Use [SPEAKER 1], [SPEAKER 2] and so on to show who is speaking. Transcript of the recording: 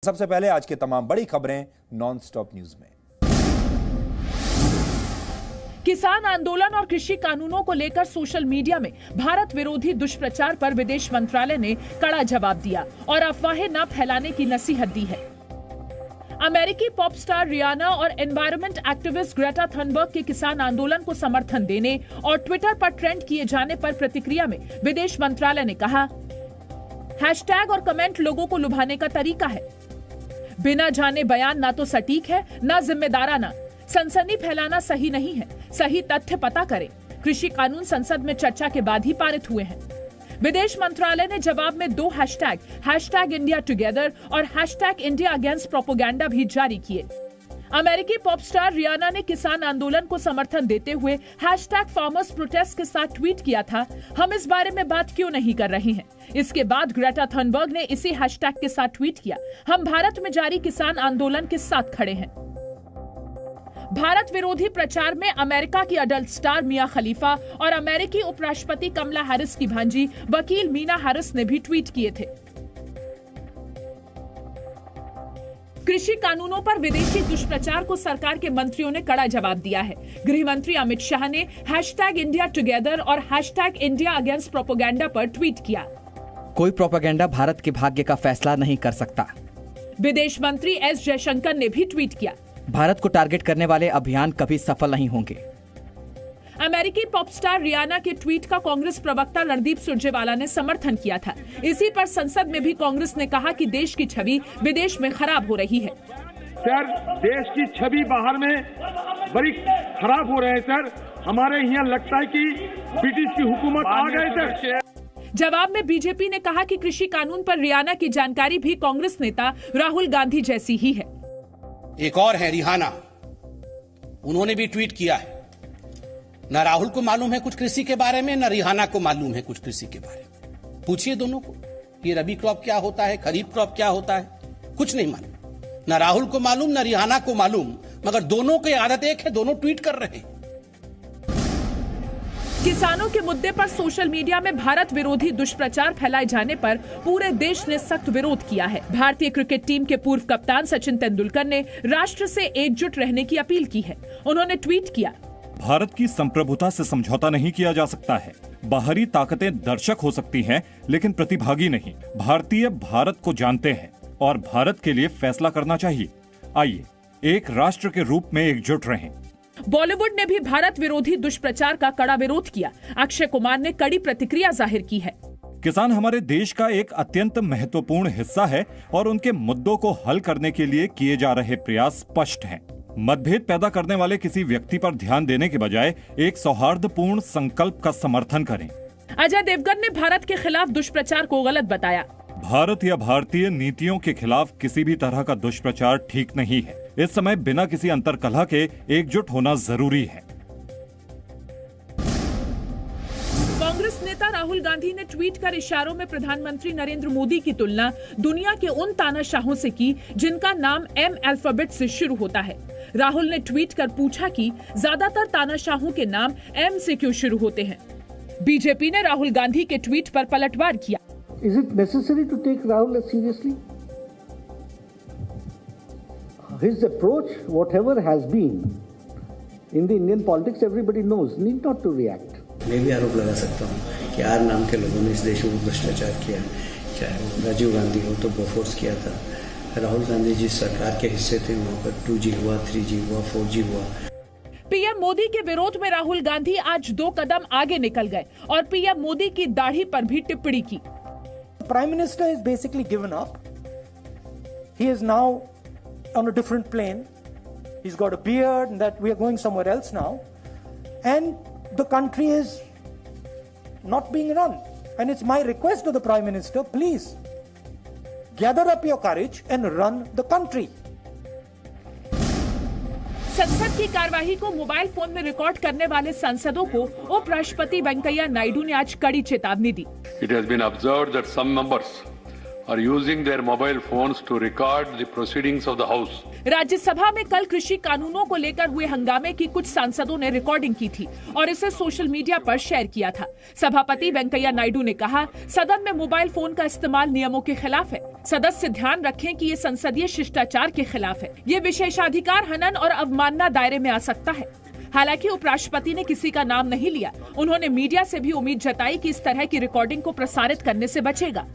[SPEAKER 1] सबसे पहले आज की तमाम बड़ी खबरें नॉन स्टॉप न्यूज में।
[SPEAKER 2] किसान आंदोलन और कृषि कानूनों को लेकर सोशल मीडिया में भारत विरोधी दुष्प्रचार पर विदेश मंत्रालय ने कड़ा जवाब दिया और अफवाहें न फैलाने की नसीहत दी है। अमेरिकी पॉप स्टार रियाना और एनवायरमेंट एक्टिविस्ट ग्रेटा थनबर्ग के किसान आंदोलन को समर्थन देने और ट्विटर पर ट्रेंड किए जाने पर प्रतिक्रिया में विदेश मंत्रालय ने कहा, हैशटैग और कमेंट लोगों को लुभाने का तरीका है। बिना जाने बयान ना तो सटीक है ना जिम्मेदाराना। सनसनी फैलाना सही नहीं है। सही तथ्य पता करें। कृषि कानून संसद में चर्चा के बाद ही पारित हुए हैं। विदेश मंत्रालय ने जवाब में 2 हैशटैग इंडिया टुगेदर और हैशटैग इंडिया अगेंस्ट प्रोपोगेंडा भी जारी किए। अमेरिकी पॉप स्टार रियाना ने किसान आंदोलन को समर्थन देते हुए हैशटैग फार्मर्स प्रोटेस्ट के साथ ट्वीट किया था, हम इस बारे में बात क्यों नहीं कर रहे हैं। इसके बाद ग्रेटा थनबर्ग ने इसी हैशटैग के साथ ट्वीट किया, हम भारत में जारी किसान आंदोलन के साथ खड़े हैं। भारत विरोधी प्रचार में अमेरिका की अडल्ट स्टार मिया खलीफा और अमेरिकी उपराष्ट्रपति कमला हैरिस की भांजी वकील मीना हैरिस ने भी ट्वीट किए थे। कृषि कानूनों पर विदेशी दुष्प्रचार को सरकार के मंत्रियों ने कड़ा जवाब दिया है। गृह मंत्री अमित शाह ने हैशटैग इंडिया टुगेदर और हैशटैग इंडिया अगेंस्ट प्रोपोगेंडा पर ट्वीट किया।
[SPEAKER 3] कोई प्रोपोगेंडा भारत के भाग्य का फैसला नहीं कर सकता।
[SPEAKER 2] विदेश मंत्री एस जयशंकर ने भी ट्वीट किया,
[SPEAKER 3] भारत को टारगेट करने वाले अभियान कभी सफल नहीं होंगे।
[SPEAKER 2] अमेरिकी पॉप स्टार रियाना के ट्वीट का कांग्रेस प्रवक्ता रणदीप सुरजेवाला ने समर्थन किया था। इसी पर संसद में भी कांग्रेस ने कहा कि देश की छवि विदेश में खराब हो रही है।
[SPEAKER 4] सर, देश की छवि बाहर में बड़ी खराब हो रहे हैं सर। हमारे यहाँ लगता है कि ब्रिटिश की हुकूमत आ गए सर।
[SPEAKER 2] जवाब में बीजेपी ने कहा कि कृषि कानून पर रियाना की जानकारी भी कांग्रेस नेता राहुल गांधी जैसी ही है।
[SPEAKER 5] एक और है रिहाना, उन्होंने भी ट्वीट किया है। न राहुल को मालूम है कुछ कृषि के बारे में, न रिहाना को मालूम है कुछ कृषि के बारे में। पूछिए दोनों को, ये रबी क्रॉप क्या होता है, खरीफ क्रॉप क्या होता है, कुछ नहीं मालूम। न राहुल को मालूम न रिहाना को मालूम, मगर दोनों की आदत एक है, दोनों ट्वीट कर रहे हैं।
[SPEAKER 2] किसानों के मुद्दे पर सोशल मीडिया में भारत विरोधी दुष्प्रचार फैलाए जाने पर पूरे देश ने सख्त विरोध किया है। भारतीय क्रिकेट टीम के पूर्व कप्तान सचिन तेंदुलकर ने राष्ट्र से एकजुट रहने की अपील की है। उन्होंने ट्वीट किया,
[SPEAKER 6] भारत की संप्रभुता से समझौता नहीं किया जा सकता है। बाहरी ताकतें दर्शक हो सकती हैं, लेकिन प्रतिभागी नहीं। भारतीय भारत को जानते हैं और भारत के लिए फैसला करना चाहिए। आइए एक राष्ट्र के रूप में एकजुट रहें।
[SPEAKER 2] बॉलीवुड ने भी भारत विरोधी दुष्प्रचार का कड़ा विरोध किया। अक्षय कुमार ने कड़ी प्रतिक्रिया जाहिर की है।
[SPEAKER 6] किसान हमारे देश का एक अत्यंत महत्वपूर्ण हिस्सा है और उनके मुद्दों को हल करने के लिए किए जा रहे प्रयास स्पष्ट हैं। मतभेद पैदा करने वाले किसी व्यक्ति पर ध्यान देने के बजाय एक सौहार्दपूर्ण संकल्प का समर्थन करें।
[SPEAKER 2] अजय देवगन ने भारत के खिलाफ दुष्प्रचार को गलत बताया।
[SPEAKER 6] भारत या भारतीय नीतियों के खिलाफ किसी भी तरह का दुष्प्रचार ठीक नहीं है। इस समय बिना किसी अंतर्कलह के एकजुट होना जरूरी है।
[SPEAKER 2] कांग्रेस नेता राहुल गांधी ने ट्वीट कर इशारों में प्रधानमंत्री नरेंद्र मोदी की तुलना दुनिया के उन तानाशाहों से की जिनका नाम एम अल्फाबेट से शुरू होता है। राहुल ने ट्वीट कर पूछा कि ज्यादातर तानाशाहों के नाम एम से क्यों शुरू होते हैं। बीजेपी ने राहुल गांधी के ट्वीट पर पलटवार किया।
[SPEAKER 7] Is it necessary to take Rahul seriously? His approach, whatever has been in the Indian politics, everybody knows, need not to react.
[SPEAKER 8] मैं भी आरोप लगा सकता हूँ कि आर नाम के लोगों ने इस देश में भ्रष्टाचार किया, चाहे वो राजीव गांधी हो तो बोफोर्स किया था, राहुल गांधी जिस सरकार के हिस्से थे वहाँ पर 2G हुआ, 3G हुआ, 4G हुआ।
[SPEAKER 2] पीएम मोदी के विरोध में राहुल गांधी आज 2 कदम आगे निकल गए और पीएम मोदी की दाढ़ी पर भी टिप्पणी की।
[SPEAKER 9] Prime Minister is basically given up. He is now on a different plane. He's got a beard and that we are going somewhere else now. And the country is not being run. And it's my request to the Prime Minister, please gather up your courage and run the country.
[SPEAKER 2] संसद की कार्यवाही को mobile phone में record करने वाले सांसदों को उपराष्ट्रपति वेंकैया नायडू ने आज कड़ी चेतावनी दी।
[SPEAKER 10] It has been observed that some members are using their mobile phones to record the proceedings of the House.
[SPEAKER 2] Rajya Sabha में कल कृषि कानूनों को लेकर हुए हंगामे की कुछ सांसदों ने रिकॉर्डिंग की थी और इसे सोशल मीडिया पर शेयर किया था। सभापति वेंकैया नायडू ने कहा, सदन में मोबाइल फोन का इस्तेमाल नियमों के खिलाफ है। सदस्य ध्यान रखें कि ये संसदीय शिष्टाचार के खिलाफ है। ये विशेषाधिकार हनन और अवमानना दायरे में आ सकता है। हालांकि उपराष्ट्रपति ने किसी का नाम नहीं लिया। उन्होंने मीडिया से भी उम्मीद जताई कि इस तरह की रिकॉर्डिंग को प्रसारित करने से बचेगा।